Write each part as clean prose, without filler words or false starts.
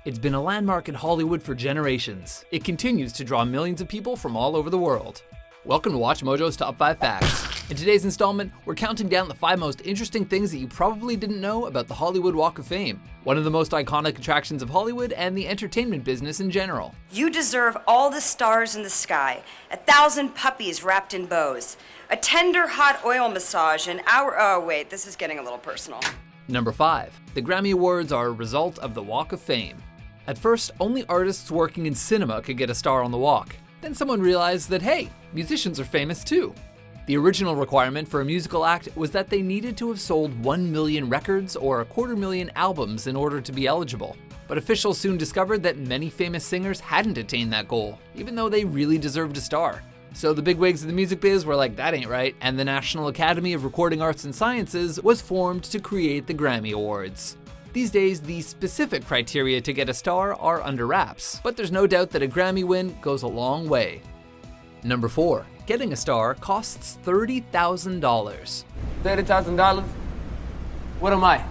It's been a landmark in Hollywood for generations. It continues to draw millions of people from all over the world. Welcome to Watch Mojo's Top 5 Facts. In today's installment, we're counting down the 5 most interesting things that you probably didn't know about the Hollywood Walk of Fame, one of the most iconic attractions of Hollywood and the entertainment business in general. You deserve all the stars in the sky, 1,000 puppies wrapped in bows, a tender hot oil massage, an hour— oh wait, this is getting a little personal. Number 5. The Grammy Awards are a result of the Walk of Fame. At first, only artists working in cinema could get a star on the walk. Then someone realized that, hey, musicians are famous too. The original requirement for a musical act was that they needed to have sold 1 million records or 250,000 albums in order to be eligible. But officials soon discovered that many famous singers hadn't attained that goal, even though they really deserved a star. So the bigwigs of the music biz were like, that ain't right, and the National Academy of Recording Arts and Sciences was formed to create the Grammy Awards. These days, the specific criteria to get a star are under wraps, but there's no doubt that a Grammy win goes a long way. Number 4. Getting a star costs $30,000. $30,000? What am I?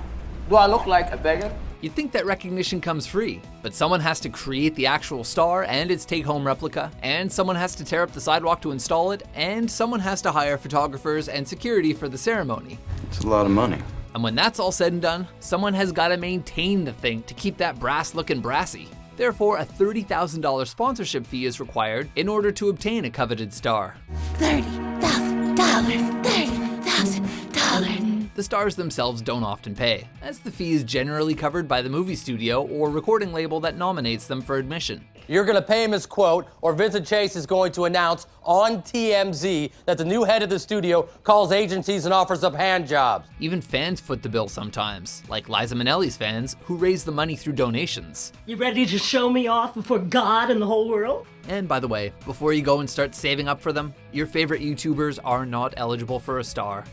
Do I look like a beggar? You'd think that recognition comes free, but someone has to create the actual star and its take-home replica, and someone has to tear up the sidewalk to install it, and someone has to hire photographers and security for the ceremony. It's a lot of money. And when that's all said and done, someone has got to maintain the thing to keep that brass looking brassy. Therefore, a $30,000 sponsorship fee is required in order to obtain a coveted star. $30,000, $30,000. The stars themselves don't often pay, as the fee is generally covered by the movie studio or recording label that nominates them for admission. You're gonna pay him his quote, or Vincent Chase is going to announce on TMZ that the new head of the studio calls agencies and offers up hand jobs. Even fans foot the bill sometimes, like Liza Minnelli's fans, who raise the money through donations. You ready to show me off before God and the whole world? And by the way, before you go and start saving up for them, your favorite YouTubers are not eligible for a star.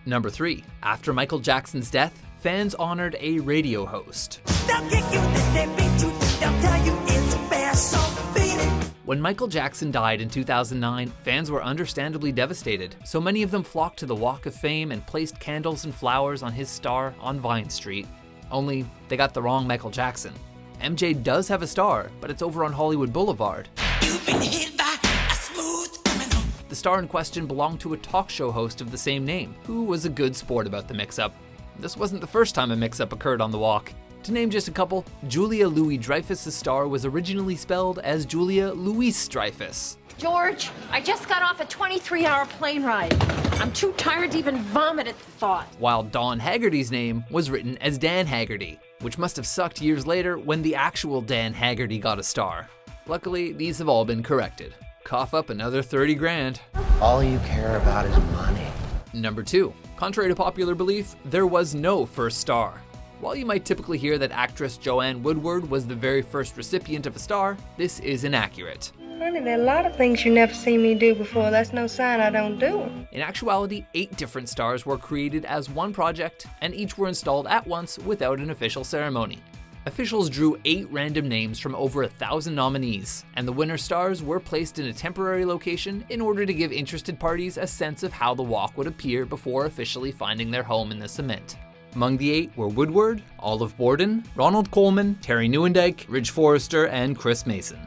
Number 3. After Michael Jackson's death, fans honored a radio host. When Michael Jackson died in 2009, fans were understandably devastated, so many of them flocked to the Walk of Fame and placed candles and flowers on his star on Vine Street. Only, they got the wrong Michael Jackson. MJ does have a star, but it's over on Hollywood Boulevard. You've been hit by a smooth criminal. The star in question belonged to a talk show host of the same name, who was a good sport about the mix-up. This wasn't the first time a mix-up occurred on the walk. To name just a couple, Julia Louis-Dreyfus' star was originally spelled as Julia Louis-Dreyfus. George, I just got off a 23-hour plane ride. I'm too tired to even vomit at the thought. While Don Haggerty's name was written as Dan Haggerty, which must have sucked years later when the actual Dan Haggerty got a star. Luckily, these have all been corrected. Cough up another 30 grand. All you care about is money. Number 2. Contrary to popular belief, there was no first star. While you might typically hear that actress Joanne Woodward was the very first recipient of a star, this is inaccurate. Honey, there are a lot of things you never seen me do before. That's no sign I don't do them. In actuality, 8 different stars were created as one project, and each were installed at once without an official ceremony. Officials drew 8 random names from over 1,000 nominees, and the winner stars were placed in a temporary location in order to give interested parties a sense of how the walk would appear before officially finding their home in the cement. Among the 8 were Woodward, Olive Borden, Ronald Coleman, Terry Neuendijk, Ridge Forrester, and Chris Mason.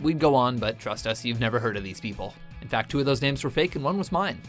We'd go on, but trust us, you've never heard of these people. In fact, 2 of those names were fake and 1 was mine.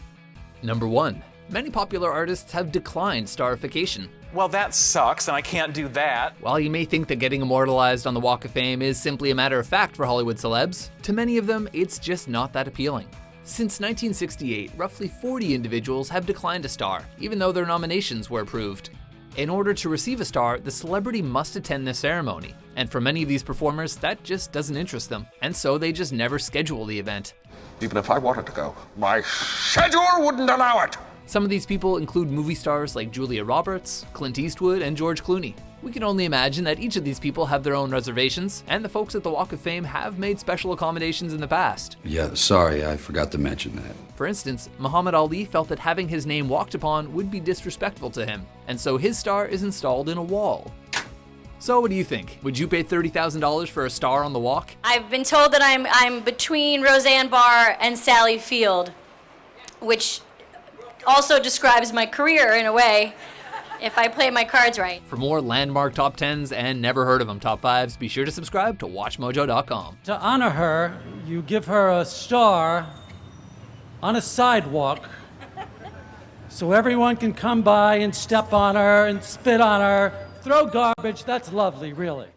Number 1. Many popular artists have declined starification. Well, that sucks, and I can't do that. While you may think that getting immortalized on the Walk of Fame is simply a matter of fact for Hollywood celebs, to many of them, it's just not that appealing. Since 1968, roughly 40 individuals have declined a star, even though their nominations were approved. In order to receive a star, the celebrity must attend the ceremony, and for many of these performers, that just doesn't interest them, and so they just never schedule the event. Even if I wanted to go, my schedule wouldn't allow it. Some of these people include movie stars like Julia Roberts, Clint Eastwood, and George Clooney. We can only imagine that each of these people have their own reservations, and the folks at the Walk of Fame have made special accommodations in the past. Yeah, sorry, I forgot to mention that. For instance, Muhammad Ali felt that having his name walked upon would be disrespectful to him, and so his star is installed in a wall. So what do you think? Would you pay $30,000 for a star on the walk? I've been told that I'm between Roseanne Barr and Sally Field, which also describes my career in a way. if I play my cards right. For more landmark top 10s and never heard of them top 5s, be sure to subscribe to WatchMojo.com. To honor her, you give her a star on a sidewalk so everyone can come by and step on her and spit on her, throw garbage. That's lovely, really.